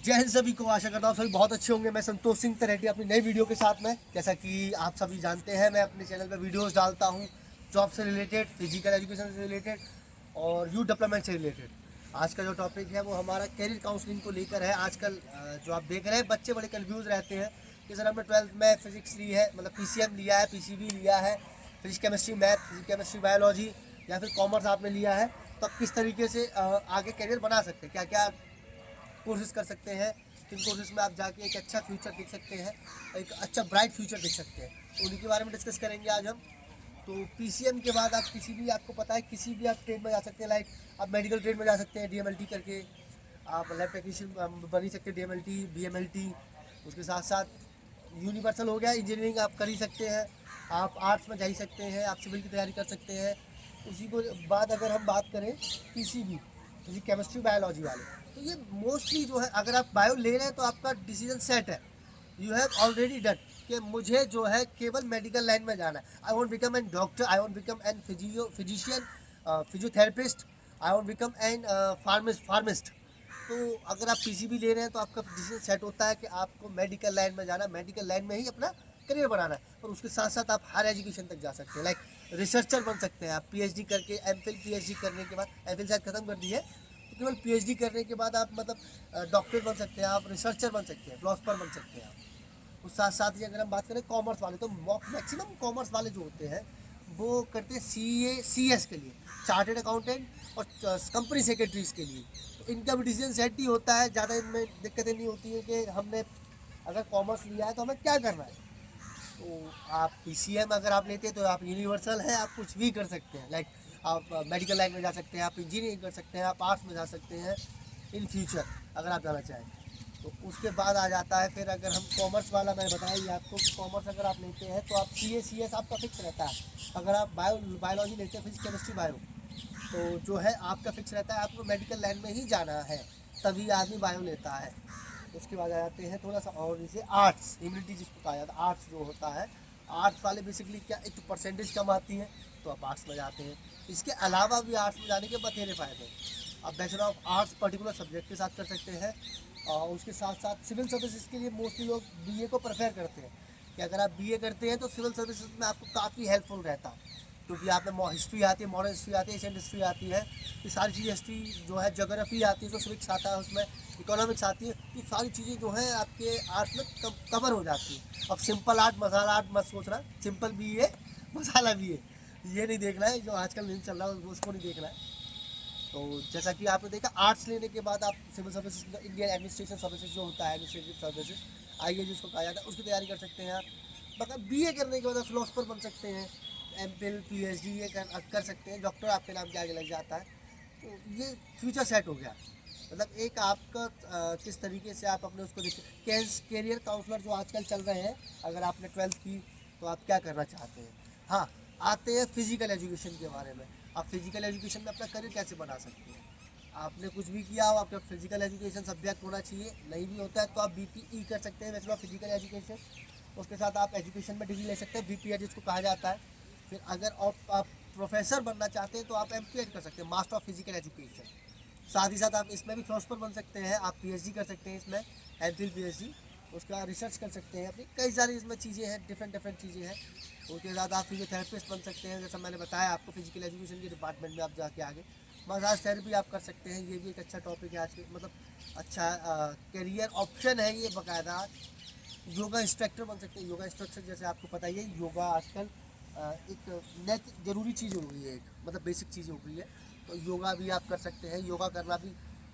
जय हिंद सभी को। आशा करता हूँ सभी बहुत अच्छे होंगे। मैं संतोष सिंह तरेटी अपनी नई वीडियो के साथ में, जैसा कि आप सभी जानते हैं, मैं अपने चैनल पर वीडियोस डालता हूँ जॉब से रिलेटेड, फिजिकल एजुकेशन से रिलेटेड और यूथ डेवलपमेंट से रिलेटेड। आज का जो टॉपिक है वो हमारा कैरियर काउंसलिंग को लेकर है। आजकल जो आप देख रहे हैं, बच्चे बड़े कन्फ्यूज़ रहते हैं कि सर हमने 12th में फिजिक्स ली है, मतलब PCM लिया है, PCB लिया है, physics chemistry math, physics chemistry biology, या फिर कॉमर्स आपने लिया है, तो आप किस तरीके से आगे कैरियर बना सकते हैं, क्या क्या कोर्सेज कर सकते हैं, किन कोर्सेज में आप जाके एक अच्छा फ्यूचर देख सकते हैं, एक अच्छा ब्राइट फ्यूचर देख सकते हैं। तो उन्हीं के बारे में डिस्कस करेंगे आज हम। तो PCM के बाद आप किसी भी, आपको पता है, किसी भी आप ट्रेड में जा सकते हैं। लाइक आप मेडिकल ट्रेड में जा सकते हैं DMLT करके, आप लैब टेक्नीशियन बन ही सकते हैं DMLT BMLT। उसके साथ साथ यूनिवर्सल हो गया, इंजीनियरिंग आप कर ही सकते हैं, आप आर्ट्स में जा ही सकते हैं, आप सिविल की तैयारी कर सकते हैं। उसी को बाद अगर हम बात करें PCB, जैसे केमिस्ट्री बायोलॉजी वाले, तो ये मोस्टली जो है, अगर आप बायो ले रहे हैं तो आपका डिसीजन सेट है, यू हैव ऑलरेडी डन कि मुझे जो है केवल मेडिकल लाइन में जाना है। I want become an doctor, I want become an physician, physiotherapist, I want become an फार्मिस्ट। तो अगर आप PCB ले रहे हैं तो आपका डिसीजन सेट होता है कि आपको मेडिकल लाइन में जाना, मेडिकल लाइन में ही अपना करियर बनाना है। और उसके साथ साथ आप हायर एजुकेशन तक जा सकते हैं, लाइक रिसर्चर बन सकते हैं आप। PhD करके, MPhil PhD करने के बाद, MPhil शायद खत्म कर दी है, तो केवल PhD करने के बाद आप मतलब डॉक्टर बन सकते हैं, आप रिसर्चर बन सकते हैं, फिलोसफर बन सकते हैं आप। उस साथ साथ ही अगर हम बात करें कॉमर्स वाले, तो मैक्सिमम कॉमर्स वाले जो होते हैं वो करते हैं CA CS के लिए, चार्टेड अकाउंटेंट और कंपनी सेक्रेटरीज के लिए। तो इनका भी डिसीजन सेट ही होता है, ज़्यादा इनमें दिक्कतें नहीं होती हैं कि हमने अगर कॉमर्स लिया है तो हमें क्या करना है। तो आप PCM अगर आप लेते हैं तो आप यूनिवर्सल है, आप कुछ भी कर सकते हैं। लाइक आप मेडिकल लाइन में जा सकते हैं, आप इंजीनियरिंग कर सकते हैं, आप आर्ट्स में जा सकते हैं इन फ्यूचर अगर आप जाना चाहें। तो उसके बाद आ जाता है फिर, अगर हम कॉमर्स वाला, मैंने बताया ही आपको, कॉमर्स अगर आप लेते हैं तो आप CA CS आपका फिक्स रहता है। अगर आप बायोलॉजी लेते हैं, फिजिक्स केमिस्ट्री बायो, तो जो है आपका फिक्स रहता है, आपको मेडिकल लाइन में ही जाना है, तभी आदमी बायो लेता है। उसके बाद आ जाते हैं थोड़ा सा और नीचे, आर्ट्स ह्यूमनिटी जिसको कहा जाता है। आर्ट्स जो होता है, आर्ट्स वाले बेसिकली क्या, एक तो परसेंटेज कम आती है तो आप आर्ट्स में जाते हैं। इसके अलावा भी आर्ट्स में जाने के बथेरे फ़ायदे हैं। आप bachelor of arts particular subject के साथ कर सकते हैं। और उसके साथ साथ सिविल सर्विसेज के लिए मोस्टली लोग BA को प्रेफर करते हैं, कि अगर आप BA करते हैं तो सिविल सर्विसेज में आपको काफ़ी हेल्पफुल रहता है, क्योंकि आप में हिस्ट्री आती है, मॉडर्न हिस्ट्री आती है, एशियन हिस्ट्री आती है, ये सारी चीज़ें, हिस्ट्री जो है, जोग्राफी आती है, जो सिविक्स आता है उसमें, इकोनॉमिक्स आती है, ये सारी चीज़ें जो हैं आपके आर्ट्स में कवर हो जाती है। अब सिंपल आर्ट मसाला आर्ट मत सोचना, सिंपल BA मसाला BA, ये नहीं देखना है जो आजकल नहीं चल रहा है, उसको नहीं देखना है। तो जैसा कि आपने देखा, आर्ट्स लेने के बाद आप civil services, Indian administration services जो होता है, एडमिनिस्ट्रेटिव सर्विसेज, IAS जिसको कहा जाता है, उसकी तैयारी कर सकते हैं आप। मतलब BA करने के बाद आप फिलोसफर बन सकते हैं, MPhil PhD ये कर सकते हैं, डॉक्टर आपके नाम के आगे लग जाता है। तो ये फ्यूचर सेट हो गया। मतलब एक आपका किस तरीके से आप अपने उसको देखिए, कैरियर काउंसलर जो आजकल चल रहे हैं, अगर आपने 12th की तो आप क्या करना चाहते हैं। हाँ, आते हैं फिजिकल एजुकेशन के बारे में। आप फिजिकल एजुकेशन में अपना करियर कैसे बना सकते हैं। आपने कुछ भी किया हो, आपका फिजिकल एजुकेशन सब्जेक्ट होना चाहिए, नहीं भी होता है तो आप BPE कर सकते हैं, बैचलर ऑफ फिजिकल एजुकेशन। उसके साथ आप एजुकेशन में डिग्री ले सकते हैं, BPEd जिसको कहा जाता है। फिर अगर आप प्रोफेसर बनना चाहते हैं तो आप MPEd कर सकते हैं, मास्टर ऑफ फिजिकल एजुकेशन। साथ ही साथ आप इसमें भी फिलोसफर बन सकते हैं, आप PhD कर सकते हैं इसमें, MPhil PhD। उसके बाद रिसर्च कर सकते हैं अपनी, कई सारी इसमें चीज़ें हैं, डिफरेंट डिफरेंट चीज़ें हैं। उसके बाद आप फिजियोथेरेपिस्ट बन सकते हैं, जैसा मैंने बताया आपको, फिजिकल एजुकेशन के डिपार्टमेंट में आप जाके आगे मसाज थेरेपी आप कर सकते हैं। ये भी एक अच्छा टॉपिक है आज के, मतलब अच्छा करियर ऑप्शन है ये बाकायदा। योगा इंस्ट्रक्टर बन सकते हैं, योगा इंस्ट्रक्टर जैसे आपको पता ही है, योगा आजकल एक नेट ज़रूरी चीज़ हो गई है, एक मतलब बेसिक चीज़ हो गई है। तो योगा भी आप कर सकते हैं, योगा करना भी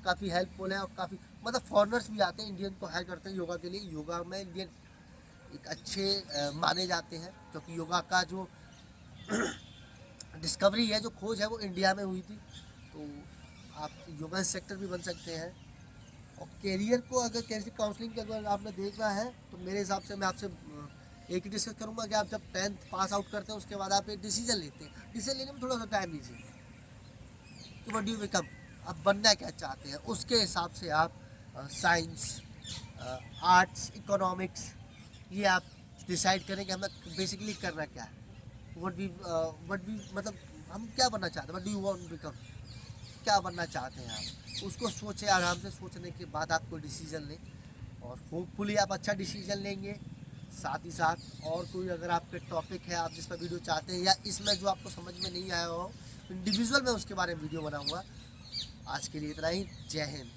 काफ़ी हेल्पफुल है, और काफ़ी मतलब फॉरेनर्स भी आते हैं, इंडियन को हायर करते हैं योगा के लिए। योगा में इंडियन एक अच्छे माने जाते हैं, क्योंकि योगा का जो डिस्कवरी है, जो खोज है, वो इंडिया में हुई थी। तो आप योगा इंस्ट्रक्टर भी बन सकते हैं। और कैरियर को, अगर कैरियर काउंसलिंग का अगर आपने देखना है तो मेरे हिसाब से मैं आपसे एक ही डिस्कस करूँगा कि आप जब 10th पास आउट करते हैं उसके बाद आप एक डिसीजन लेते हैं, डिसीजन लेने में थोड़ा सा टाइम लीजिए कि व्हाट डू यू बिकम, आप बनना क्या चाहते हैं। उसके हिसाब से आप साइंस, आर्ट्स, इकोनॉमिक्स, ये आप डिसाइड करें कि हमें बेसिकली करना क्या है। व्हाट वी मतलब हम क्या बनना चाहते हैं, what do you want become, क्या बनना चाहते हैं आप, उसको सोचें, आराम से सोचने के बाद आप कोई डिसीज़न लें और होपफुली आप अच्छा डिसीज़न लेंगे। साथ ही साथ और कोई अगर आपके टॉपिक है, आप जिस पर वीडियो चाहते हैं या इसमें जो आपको समझ में नहीं आया हो, इंडिविजुअल मैं उसके बारे में वीडियो बनाऊँगा। आज के लिए इतना ही। जय हिंद।